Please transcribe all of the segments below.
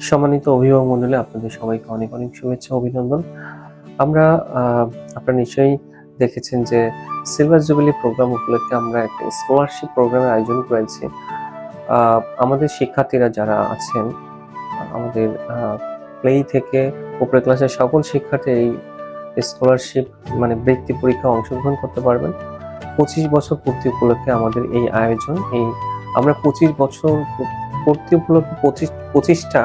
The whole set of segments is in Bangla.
সম্মানিত অভিভাবক মণ্ডলী, আপনাদের সবাইকে অনেক অনেক শুভেচ্ছা অভিনন্দন। আমরা আপনারা নিশ্চয়ই দেখেছেন যে সিলভার জুবিলি প্রোগ্রাম উপলক্ষে আমরা একটা স্কলারশিপ প্রোগ্রামের আয়োজন করেছি। আমাদের শিক্ষার্থীরা যারা আছেন, আমাদের প্লে থেকে উপরের ক্লাসের সকল শিক্ষার্থী এই স্কলারশিপ মানে বৃত্তি পরীক্ষায় অংশগ্রহণ করতে পারবেন। 25 বছর পূর্তি উপলক্ষে আমাদের এই আয়োজন। আমরা 25 বছর পূর্তি উপলক্ষে 25টা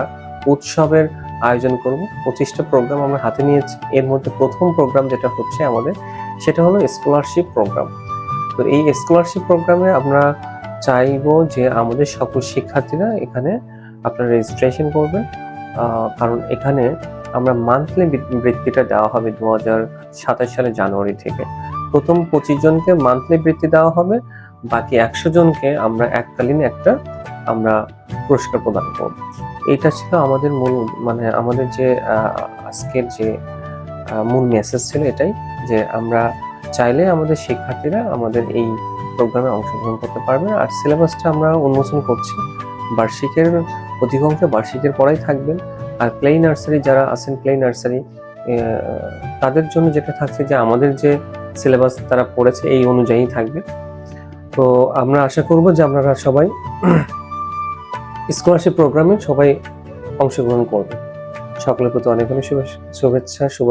উৎসবের আয়োজন করব। 25টা প্রোগ্রাম আমরা হাতে নিয়েছি। এর মধ্যে প্রথম প্রোগ্রাম যেটা হচ্ছে আমাদের, সেটা হলো স্কলারশিপ প্রোগ্রাম। তো এই স্কলারশিপ প্রোগ্রামে আমরা চাইবো যে আমাদের সকল শিক্ষার্থীরা এখানে আপনারা রেজিস্ট্রেশন করবেন, কারণ এখানে আমরা মান্থলি বৃত্তিটা দেওয়া হবে 2027 সালের জানুয়ারি থেকে। প্রথম 25 জনকে মান্থলি বৃত্তি দেওয়া হবে, বাকি 100 জনকে আমরা এককালীন আমরা পুরস্কার প্রদান করব। এটা ছিল আমাদের মূল আমাদের যে আজকের যে মূল মেসেজ ছিল এটাই, যে আমরা চাইলে আমাদের শিক্ষার্থীরা আমাদের এই প্রোগ্রামে অংশগ্রহণ করতে পারবে। আর সিলেবাসটা আমরা উন্মোচন করছি, বার্ষিকের অধিকাংশ বার্ষিকের পড়াই থাকবেন। আর প্লে নার্সারি যারা আছেন, প্লে নার্সারি তাদের জন্য যেটা থাকছে যে আমাদের যে সিলেবাস তারা পড়েছে এই অনুযায়ী থাকবে। তো আমরা আশা করব যে আপনারা সবাই স্কলারশিপ প্রোগ্রামে সবাই অংশগ্রহণ করবে। সকলের প্রতি অনেক অনেক শুভেচ্ছা, শুভ